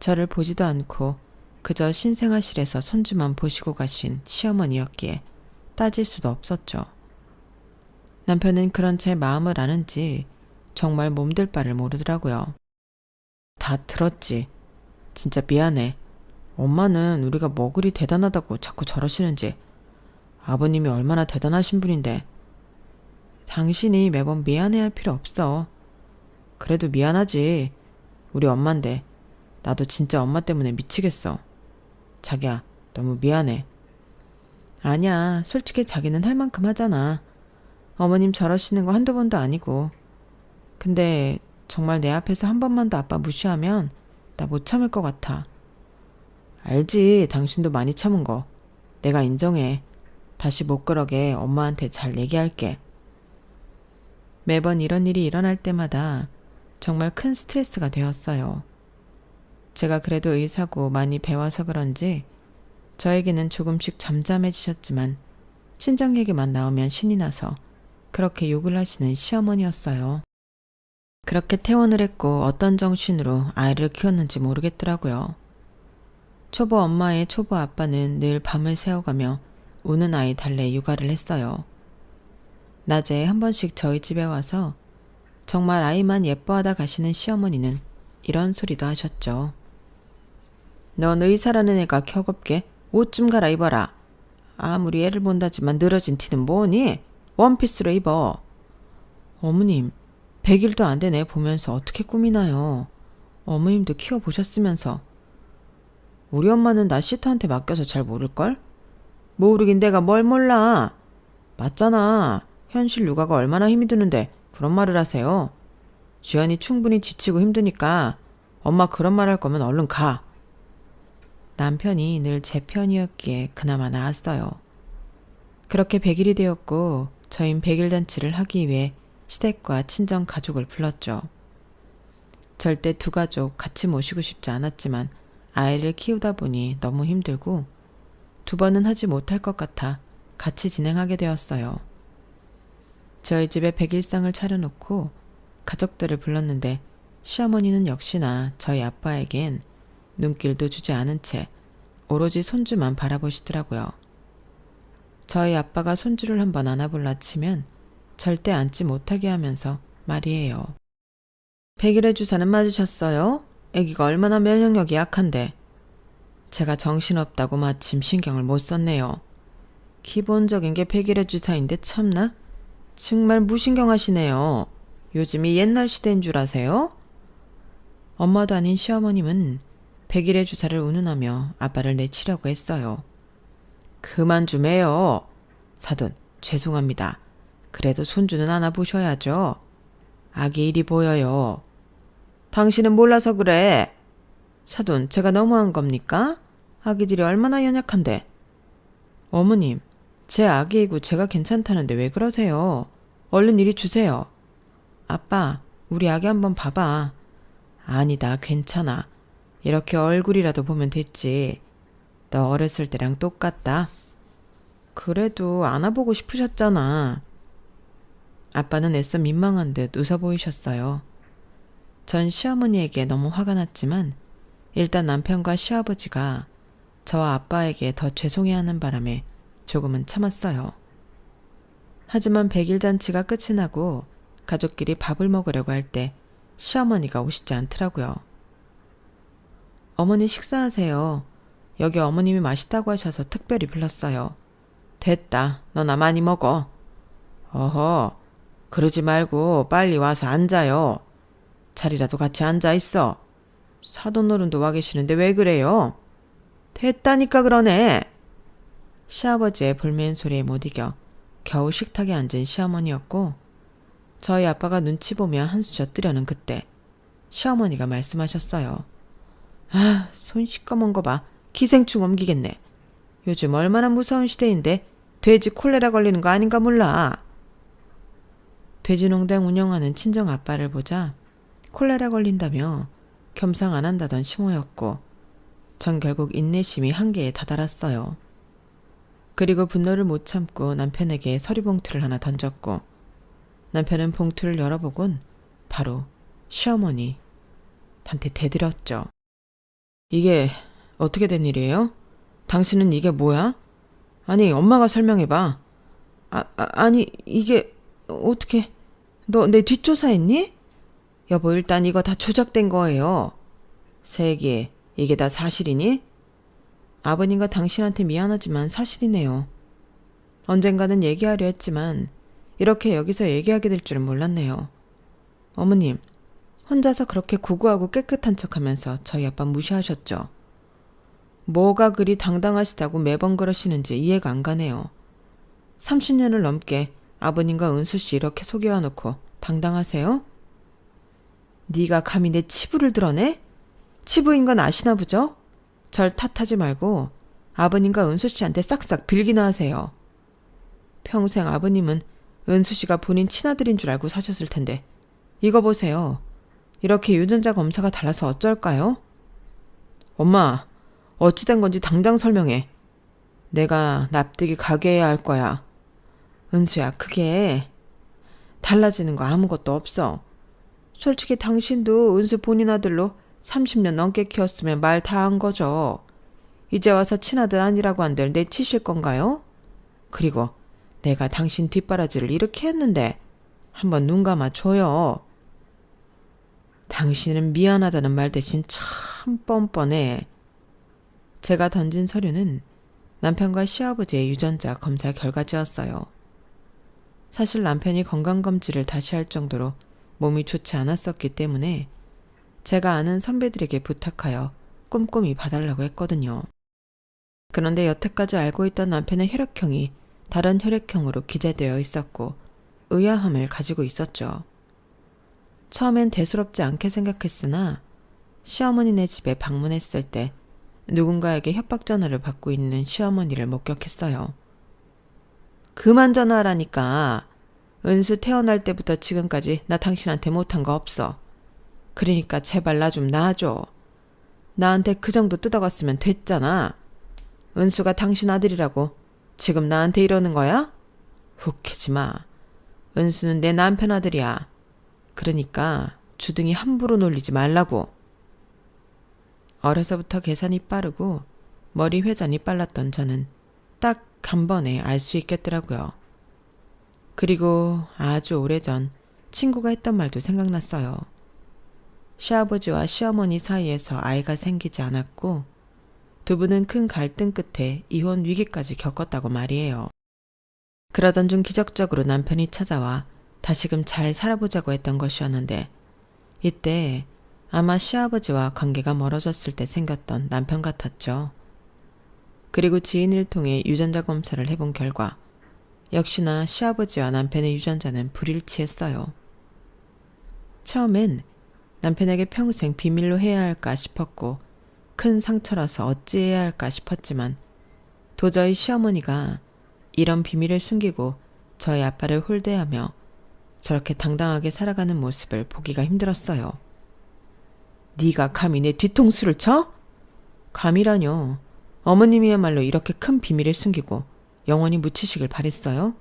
저를 보지도 않고 그저 신생아실에서 손주만 보시고 가신 시어머니였기에 따질 수도 없었죠. 남편은 그런 제 마음을 아는지 정말 몸둘 바를 모르더라고요. 다 들었지. 진짜 미안해. 엄마는 우리가 뭐 그리 대단하다고 자꾸 저러시는지. 아버님이 얼마나 대단하신 분인데. 당신이 매번 미안해할 필요 없어. 그래도 미안하지. 우리 엄만데 나도 진짜 엄마 때문에 미치겠어. 자기야, 너무 미안해. 아니야, 솔직히 자기는 할 만큼 하잖아. 어머님 저러시는 거 한두 번도 아니고. 근데 정말 내 앞에서 한 번만 더 아빠 무시하면 나 못 참을 것 같아. 알지, 당신도 많이 참은 거. 내가 인정해. 다시 못 그러게 엄마한테 잘 얘기할게. 매번 이런 일이 일어날 때마다 정말 큰 스트레스가 되었어요. 제가 그래도 의사고 많이 배워서 그런지 저에게는 조금씩 잠잠해지셨지만 친정 얘기만 나오면 신이 나서 그렇게 욕을 하시는 시어머니였어요. 그렇게 퇴원을 했고 어떤 정신으로 아이를 키웠는지 모르겠더라고요. 초보 엄마의 초보 아빠는 늘 밤을 새워가며 우는 아이 달래 육아를 했어요. 낮에 한 번씩 저희 집에 와서 정말 아이만 예뻐하다 가시는 시어머니는 이런 소리도 하셨죠. 넌 의사라는 애가 켜겁게 옷 좀 갈아입어라. 아무리 애를 본다지만 늘어진 티는 뭐니? 원피스로 입어. 어머님, 100일도 안 된 애 보면서 어떻게 꾸미나요? 어머님도 키워보셨으면서. 우리 엄마는 나 시터한테 맡겨서 잘 모를걸? 모르긴 내가 뭘 몰라. 맞잖아. 현실 육아가 얼마나 힘이 드는데 그런 말을 하세요. 주연이 충분히 지치고 힘드니까 엄마 그런 말 할 거면 얼른 가. 남편이 늘 제 편이었기에 그나마 나았어요. 그렇게 100일이 되었고 저흰 100일 잔치를 하기 위해 시댁과 친정 가족을 불렀죠. 절대 두 가족 같이 모시고 싶지 않았지만 아이를 키우다 보니 너무 힘들고 두 번은 하지 못할 것 같아 같이 진행하게 되었어요. 저희 집에 100일상을 차려놓고 가족들을 불렀는데 시어머니는 역시나 저희 아빠에겐 눈길도 주지 않은 채 오로지 손주만 바라보시더라고요. 저희 아빠가 손주를 한번 안아볼라 치면 절대 앉지 못하게 하면서 말이에요. 100일의 주사는 맞으셨어요? 아기가 얼마나 면역력이 약한데. 제가 정신없다고 마침 신경을 못 썼네요. 기본적인 게 100일의 주사인데 참나? 정말 무신경하시네요. 요즘이 옛날 시대인 줄 아세요? 엄마도 아닌 시어머님은 100일의 주사를 운운하며 아빠를 내치려고 했어요. 그만 좀 해요. 사돈, 죄송합니다. 그래도 손주는 안아보셔야죠. 아기 일이 보여요. 당신은 몰라서 그래. 사돈, 제가 너무한 겁니까? 아기들이 얼마나 연약한데. 어머님, 제 아기이고 제가 괜찮다는데 왜 그러세요? 얼른 이리 주세요. 아빠, 우리 아기 한번 봐봐. 아니다, 괜찮아. 이렇게 얼굴이라도 보면 됐지. 너 어렸을 때랑 똑같다. 그래도 안아보고 싶으셨잖아. 아빠는 애써 민망한 듯 웃어 보이셨어요. 전 시어머니에게 너무 화가 났지만 일단 남편과 시아버지가 저와 아빠에게 더 죄송해하는 바람에 조금은 참았어요. 하지만 100일 잔치가 끝이 나고 가족끼리 밥을 먹으려고 할 때 시어머니가 오시지 않더라고요. 어머니 식사하세요. 여기 어머님이 맛있다고 하셔서 특별히 불렀어요. 됐다. 너나 많이 먹어. 어허, 그러지 말고 빨리 와서 앉아요. 자리라도 같이 앉아 있어. 사돈어른도 와 계시는데 왜 그래요? 됐다니까 그러네. 시아버지의 볼멘 소리에 못 이겨 겨우 식탁에 앉은 시어머니였고 저희 아빠가 눈치 보며 한수 젖뜨려는 그때 시어머니가 말씀하셨어요. 아, 손 시꺼먼 거 봐. 기생충 옮기겠네. 요즘 얼마나 무서운 시대인데 돼지 콜레라 걸리는 거 아닌가 몰라. 돼지농장 운영하는 친정 아빠를 보자 콜레라 걸린다며 겸상 안 한다던 시모였고 전 결국 인내심이 한계에 다다랐어요. 그리고 분노를 못 참고 남편에게 서리봉투를 하나 던졌고 남편은 봉투를 열어보곤 바로 시어머니한테 대들었죠. 이게 어떻게 된 일이에요? 당신은 이게 뭐야? 아니, 엄마가 설명해봐. 아니, 이게 어떻게... 너 내 뒷조사했니? 여보, 일단 이거 다 조작된 거예요. 세기, 이게 다 사실이니? 아버님과 당신한테 미안하지만 사실이네요. 언젠가는 얘기하려 했지만 이렇게 여기서 얘기하게 될 줄은 몰랐네요. 어머님, 혼자서 그렇게 고고하고 깨끗한 척하면서 저희 아빠 무시하셨죠. 뭐가 그리 당당하시다고 매번 그러시는지 이해가 안 가네요. 30년을 넘게 아버님과 은수씨 이렇게 속여놓고 당당하세요? 네가 감히 내 치부를 드러내? 치부인 건 아시나 보죠? 절 탓하지 말고 아버님과 은수씨한테 싹싹 빌기나 하세요. 평생 아버님은 은수씨가 본인 친아들인 줄 알고 사셨을 텐데 이거 보세요. 이렇게 유전자 검사가 달라서 어쩔까요? 엄마, 어찌된 건지 당장 설명해. 내가 납득이 가게 해야 할 거야. 은수야, 그게 달라지는 거 아무것도 없어. 솔직히 당신도 은수 본인 아들로 30년 넘게 키웠으면 말 다 한 거죠. 이제 와서 친아들 아니라고 한들 내치실 건가요? 그리고 내가 당신 뒷바라지를 이렇게 했는데 한번 눈 감아줘요. 당신은 미안하다는 말 대신 참 뻔뻔해. 제가 던진 서류는 남편과 시아버지의 유전자 검사 결과지였어요. 사실 남편이 건강검진을 다시 할 정도로 몸이 좋지 않았었기 때문에 제가 아는 선배들에게 부탁하여 꼼꼼히 봐달라고 했거든요. 그런데 여태까지 알고 있던 남편의 혈액형이 다른 혈액형으로 기재되어 있었고 의아함을 가지고 있었죠. 처음엔 대수롭지 않게 생각했으나 시어머니네 집에 방문했을 때 누군가에게 협박 전화를 받고 있는 시어머니를 목격했어요. 그만 전화하라니까. 은수 태어날 때부터 지금까지 나 당신한테 못한 거 없어. 그러니까 제발 나 좀 놔줘. 나한테 그 정도 뜯어갔으면 됐잖아. 은수가 당신 아들이라고 지금 나한테 이러는 거야? 웃기지 마. 은수는 내 남편 아들이야. 그러니까 주둥이 함부로 놀리지 말라고. 어려서부터 계산이 빠르고 머리 회전이 빨랐던 저는 딱 한 번에 알 수 있겠더라고요. 그리고 아주 오래전 친구가 했던 말도 생각났어요. 시아버지와 시어머니 사이에서 아이가 생기지 않았고 두 분은 큰 갈등 끝에 이혼 위기까지 겪었다고 말이에요. 그러던 중 기적적으로 남편이 찾아와 다시금 잘 살아보자고 했던 것이었는데 이때 아마 시아버지와 관계가 멀어졌을 때 생겼던 남편 같았죠. 그리고 지인을 통해 유전자 검사를 해본 결과 역시나 시아버지와 남편의 유전자는 불일치했어요. 처음엔 남편에게 평생 비밀로 해야 할까 싶었고 큰 상처라서 어찌해야 할까 싶었지만 도저히 시어머니가 이런 비밀을 숨기고 저희 아빠를 홀대하며 저렇게 당당하게 살아가는 모습을 보기가 힘들었어요. 네가 감히 내 뒤통수를 쳐? 감이라뇨. 어머님이야말로 이렇게 큰 비밀을 숨기고 영원히 묻히시길 바랬어요.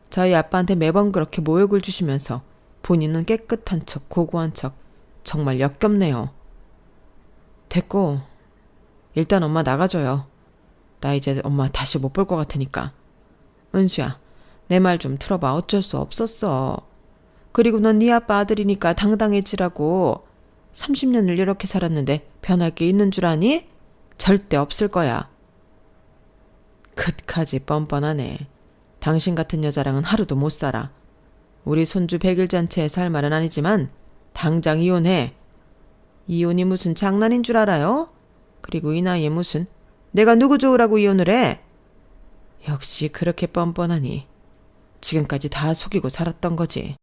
저희 아빠한테 매번 그렇게 모욕을 주시면서 본인은 깨끗한 척 고고한 척 정말 역겹네요. 됐고 일단 엄마 나가줘요. 나 이제 엄마 다시 못 볼 것 같으니까. 은수야, 내 말 좀 들어봐. 어쩔 수 없었어. 그리고 넌 네 아빠 아들이니까 당당해지라고. 30년을 이렇게 살았는데 변할 게 있는 줄 아니? 절대 없을 거야. 끝까지 뻔뻔하네. 당신 같은 여자랑은 하루도 못 살아. 우리 손주 100일 잔치에서 할 말은 아니지만 당장 이혼해. 이혼이 무슨 장난인 줄 알아요? 그리고 이 나이에 무슨 내가 누구 좋으라고 이혼을 해? 역시 그렇게 뻔뻔하니 지금까지 다 속이고 살았던 거지.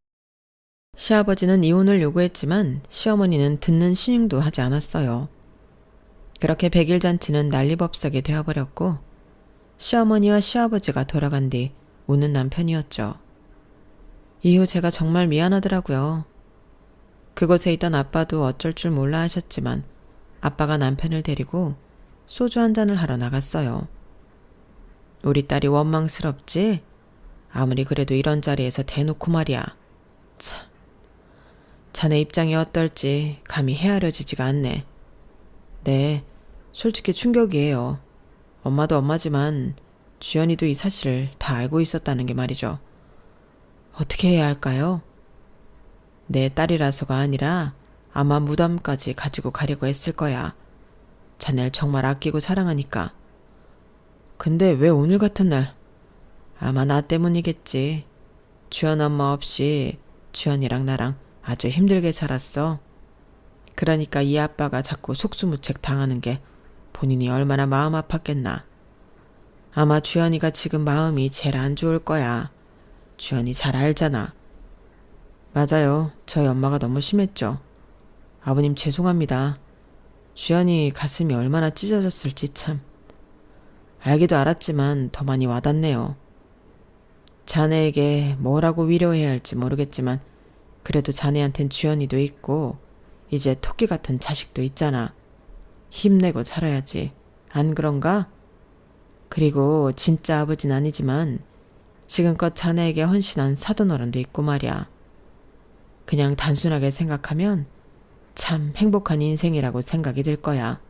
시아버지는 이혼을 요구했지만 시어머니는 듣는 신용도 하지 않았어요. 그렇게 100일 잔치는 난리법석이 되어버렸고 시어머니와 시아버지가 돌아간 뒤 우는 남편이었죠. 이후 제가 정말 미안하더라고요. 그곳에 있던 아빠도 어쩔 줄 몰라 하셨지만 아빠가 남편을 데리고 소주 한 잔을 하러 나갔어요. 우리 딸이 원망스럽지? 아무리 그래도 이런 자리에서 대놓고 말이야. 참, 자네 입장이 어떨지 감히 헤아려지지가 않네. 네, 솔직히 충격이에요. 엄마도 엄마지만 주연이도 이 사실을 다 알고 있었다는 게 말이죠. 어떻게 해야 할까요? 내 딸이라서가 아니라 아마 무덤까지 가지고 가려고 했을 거야. 자네를 정말 아끼고 사랑하니까. 근데 왜 오늘 같은 날? 아마 나 때문이겠지. 주연 엄마 없이 주연이랑 나랑 아주 힘들게 살았어. 그러니까 이 아빠가 자꾸 속수무책 당하는 게 본인이 얼마나 마음 아팠겠나. 아마 주연이가 지금 마음이 제일 안 좋을 거야. 주연이 잘 알잖아. 맞아요. 저희 엄마가 너무 심했죠. 아버님 죄송합니다. 주연이 가슴이 얼마나 찢어졌을지 참. 알기도 알았지만 더 많이 와닿네요. 자네에게 뭐라고 위로해야 할지 모르겠지만 그래도 자네한텐 주연이도 있고 이제 토끼 같은 자식도 있잖아. 힘내고 살아야지. 안 그런가? 그리고 진짜 아버진 아니지만 지금껏 자네에게 헌신한 사돈어른도 있고 말이야. 그냥 단순하게 생각하면 참 행복한 인생이라고 생각이 들 거야.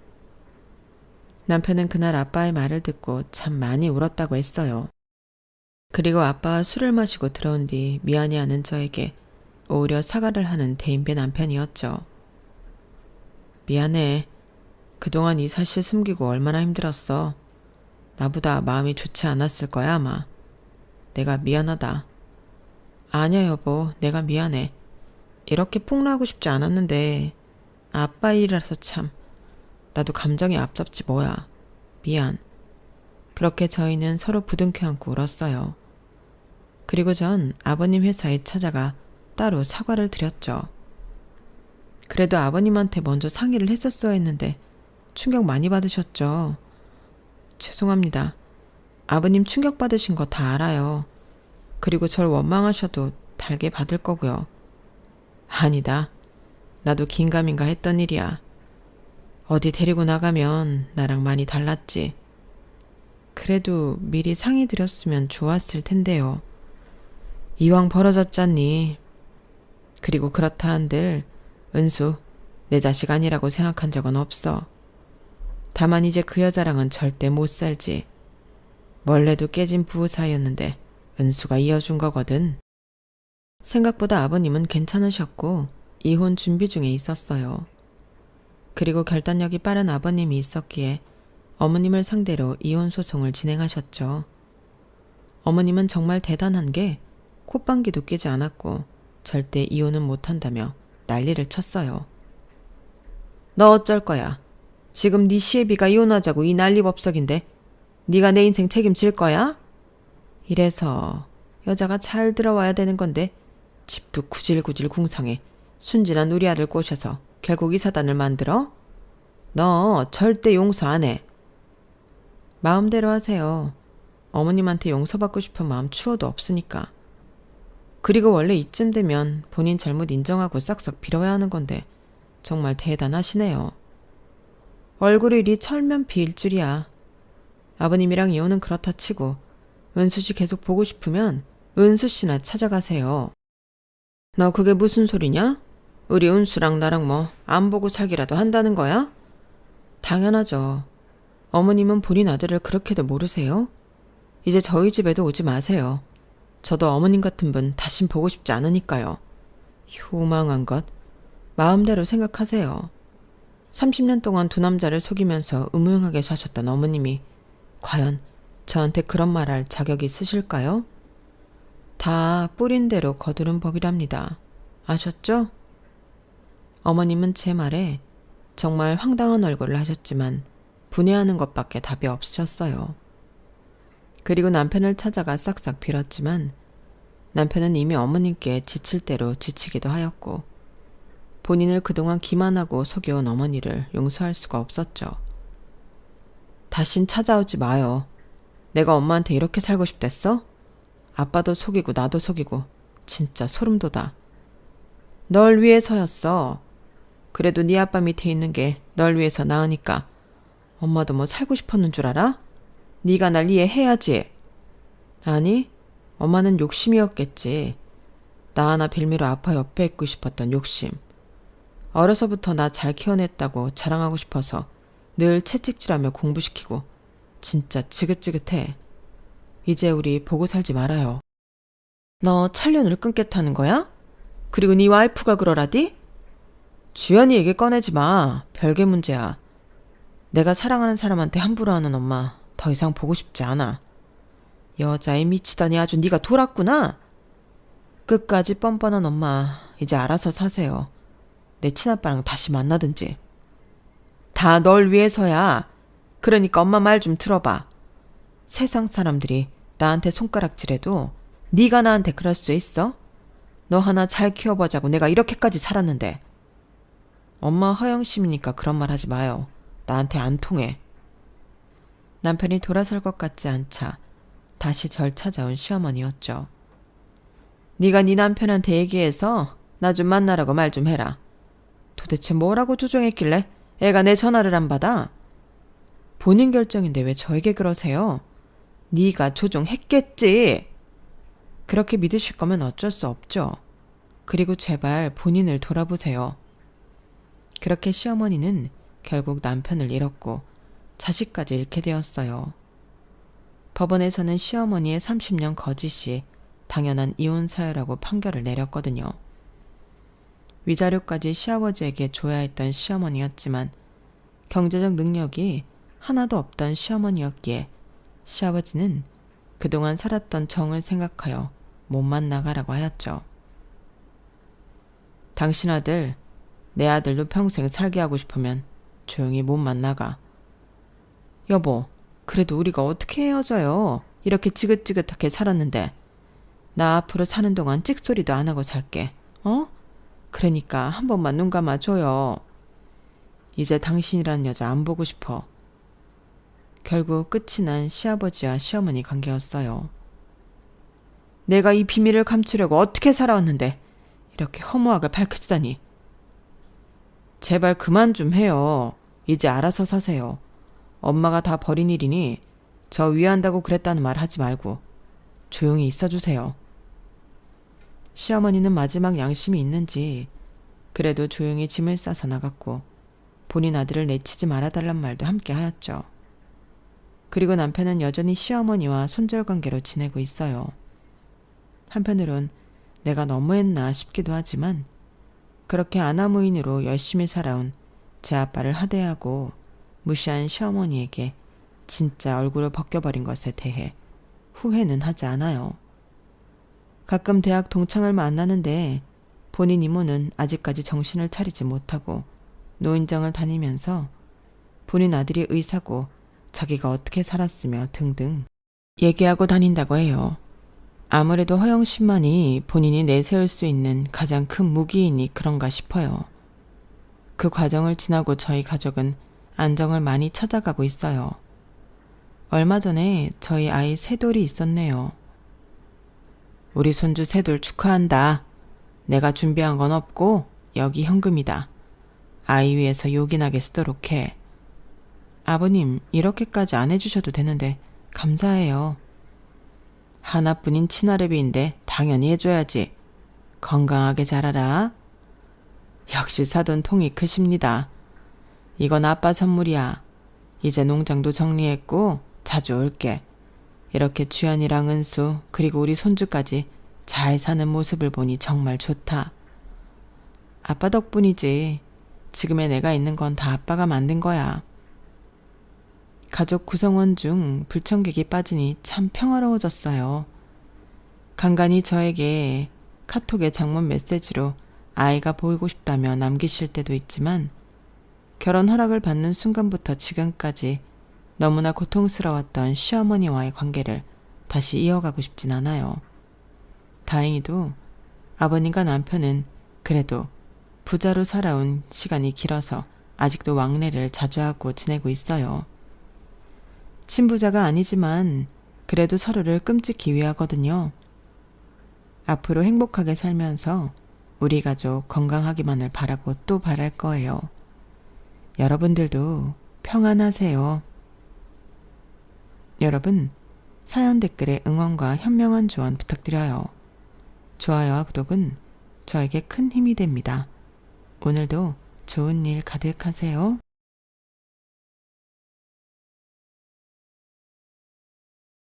남편은 그날 아빠의 말을 듣고 참 많이 울었다고 했어요. 그리고 아빠와 술을 마시고 들어온 뒤 미안해하는 저에게 오히려 사과를 하는 대인배 남편이었죠. 미안해. 그동안 이 사실 숨기고 얼마나 힘들었어. 나보다 마음이 좋지 않았을 거야 아마. 내가 미안하다. 아니야 여보, 내가 미안해. 이렇게 폭로하고 싶지 않았는데 아빠 일이라서 참. 나도 감정이 앞섭지 뭐야. 미안. 그렇게 저희는 서로 부둥켜 안고 울었어요. 그리고 전 아버님 회사에 찾아가 따로 사과를 드렸죠. 그래도 아버님한테 먼저 상의를 했었어야 했는데 충격 많이 받으셨죠. 죄송합니다. 아버님 충격받으신 거 다 알아요. 그리고 절 원망하셔도 달게 받을 거고요. 아니다. 나도 긴가민가 했던 일이야. 어디 데리고 나가면 나랑 많이 달랐지. 그래도 미리 상의 드렸으면 좋았을 텐데요. 이왕 벌어졌잖니. 그리고 그렇다 한들 은수, 내 자식 아니라고 생각한 적은 없어. 다만 이제 그 여자랑은 절대 못 살지. 원래도 깨진 부부 사이였는데 은수가 이어준 거거든. 생각보다 아버님은 괜찮으셨고 이혼 준비 중에 있었어요. 그리고 결단력이 빠른 아버님이 있었기에 어머님을 상대로 이혼 소송을 진행하셨죠. 어머님은 정말 대단한 게 콧방귀도 뀌지 않았고 절대 이혼은 못한다며 난리를 쳤어요. 너 어쩔 거야. 지금 네 시애비가 이혼하자고 이 난리법석인데 네가 내 인생 책임질 거야? 이래서 여자가 잘 들어와야 되는 건데 집도 구질구질 궁상에 순진한 우리 아들 꼬셔서 결국 이 사단을 만들어? 너 절대 용서 안 해. 마음대로 하세요. 어머님한테 용서받고 싶은 마음 추워도 없으니까. 그리고 원래 이쯤 되면 본인 잘못 인정하고 싹싹 빌어야 하는 건데 정말 대단하시네요. 얼굴이 이리 철면피일 줄이야. 아버님이랑 이혼은 그렇다 치고 은수씨 계속 보고 싶으면 은수씨나 찾아가세요. 너 그게 무슨 소리냐? 우리 은수랑 나랑 뭐 안 보고 살기라도 한다는 거야? 당연하죠. 어머님은 본인 아들을 그렇게도 모르세요? 이제 저희 집에도 오지 마세요. 저도 어머님 같은 분 다신 보고 싶지 않으니까요. 효망한 것. 마음대로 생각하세요. 30년 동안 두 남자를 속이면서 음흉하게 사셨던 어머님이 과연 저한테 그런 말할 자격이 있으실까요? 다 뿌린 대로 거두는 법이랍니다. 아셨죠? 어머님은 제 말에 정말 황당한 얼굴을 하셨지만 분해하는 것밖에 답이 없으셨어요. 그리고 남편을 찾아가 싹싹 빌었지만 남편은 이미 어머님께 지칠 대로 지치기도 하였고 본인을 그동안 기만하고 속여온 어머니를 용서할 수가 없었죠. 다신 찾아오지 마요. 내가 엄마한테 이렇게 살고 싶댔어? 아빠도 속이고 나도 속이고 진짜 소름 돋아. 널 위해서였어. 그래도 네 아빠 밑에 있는 게 널 위해서 나으니까 엄마도 뭐 살고 싶었는 줄 알아? 네가 날 이해해야지. 아니, 엄마는 욕심이었겠지. 나 하나 빌미로 아빠 옆에 있고 싶었던 욕심. 어려서부터 나 잘 키워냈다고 자랑하고 싶어서 늘 채찍질하며 공부시키고 진짜 지긋지긋해. 이제 우리 보고 살지 말아요. 너 찰년을 끊겠다는 거야? 그리고 네 와이프가 그러라디? 주연이 얘기 꺼내지 마. 별개 문제야. 내가 사랑하는 사람한테 함부로 하는 엄마 더 이상 보고 싶지 않아. 여자에 미치다니 아주 네가 돌았구나. 끝까지 뻔뻔한 엄마 이제 알아서 사세요. 내 친아빠랑 다시 만나든지. 다 널 위해서야. 그러니까 엄마 말 좀 들어봐. 세상 사람들이 나한테 손가락질해도 네가 나한테 그럴 수 있어? 너 하나 잘 키워보자고 내가 이렇게까지 살았는데. 엄마 허영심이니까 그런 말 하지 마요. 나한테 안 통해. 남편이 돌아설 것 같지 않자 다시 절 찾아온 시어머니였죠. 네가 네 남편한테 얘기해서 나 좀 만나라고 말 좀 해라. 도대체 뭐라고 조종했길래 애가 내 전화를 안 받아? 본인 결정인데 왜 저에게 그러세요? 네가 조종했겠지. 그렇게 믿으실 거면 어쩔 수 없죠. 그리고 제발 본인을 돌아보세요. 그렇게 시어머니는 결국 남편을 잃었고 자식까지 잃게 되었어요. 법원에서는 시어머니의 30년 거짓이 당연한 이혼 사유라고 판결을 내렸거든요. 위자료까지 시아버지에게 줘야 했던 시어머니였지만 경제적 능력이 하나도 없던 시어머니였기에 시아버지는 그동안 살았던 정을 생각하여 몸만 나가라고 하였죠. 당신 아들, 내 아들도 평생 살게 하고 싶으면 조용히 몸만 나가. 여보, 그래도 우리가 어떻게 헤어져요? 이렇게 지긋지긋하게 살았는데. 나 앞으로 사는 동안 찍소리도 안 하고 살게. 어? 그러니까 한 번만 눈 감아줘요. 이제 당신이라는 여자 안 보고 싶어. 결국 끝이 난 시아버지와 시어머니 관계였어요. 내가 이 비밀을 감추려고 어떻게 살아왔는데 이렇게 허무하게 밝혀지다니. 제발 그만 좀 해요. 이제 알아서 사세요. 엄마가 다 버린 일이니 저 위한다고 그랬다는 말 하지 말고 조용히 있어주세요. 시어머니는 마지막 양심이 있는지 그래도 조용히 짐을 싸서 나갔고 본인 아들을 내치지 말아달란 말도 함께 하였죠. 그리고 남편은 여전히 시어머니와 손절관계로 지내고 있어요. 한편으론 내가 너무했나 싶기도 하지만 그렇게 아나무인으로 열심히 살아온 제 아빠를 하대하고 무시한 시어머니에게 진짜 얼굴을 벗겨버린 것에 대해 후회는 하지 않아요. 가끔 대학 동창을 만나는데 본인 이모는 아직까지 정신을 차리지 못하고 노인정을 다니면서 본인 아들이 의사고 자기가 어떻게 살았으며 등등 얘기하고 다닌다고 해요. 아무래도 허영심만이 본인이 내세울 수 있는 가장 큰 무기이니 그런가 싶어요. 그 과정을 지나고 저희 가족은 안정을 많이 찾아가고 있어요. 얼마 전에 저희 아이 새돌이 있었네요. 우리 손주 새돌 축하한다. 내가 준비한 건 없고 여기 현금이다. 아이 위해서 요긴하게 쓰도록 해. 아버님, 이렇게까지 안 해주셔도 되는데 감사해요. 하나뿐인 친아래비인데 당연히 해줘야지. 건강하게 자라라. 역시 사돈 통이 크십니다. 이건 아빠 선물이야. 이제 농장도 정리했고 자주 올게. 이렇게 주연이랑 은수 그리고 우리 손주까지 잘 사는 모습을 보니 정말 좋다. 아빠 덕분이지. 지금의 내가 있는 건 다 아빠가 만든 거야. 가족 구성원 중 불청객이 빠지니 참 평화로워졌어요. 간간히 저에게 카톡의 장문 메시지로 아이가 보이고 싶다며 남기실 때도 있지만 결혼 허락을 받는 순간부터 지금까지 너무나 고통스러웠던 시어머니와의 관계를 다시 이어가고 싶진 않아요. 다행히도 아버님과 남편은 그래도 부자로 살아온 시간이 길어서 아직도 왕래를 자주 하고 지내고 있어요. 친부자가 아니지만 그래도 서로를 끔찍히 위하거든요. 앞으로 행복하게 살면서 우리 가족 건강하기만을 바라고 또 바랄 거예요. 여러분들도 평안하세요. 여러분, 사연 댓글에 응원과 현명한 조언 부탁드려요. 좋아요와 구독은 저에게 큰 힘이 됩니다. 오늘도 좋은 일 가득하세요.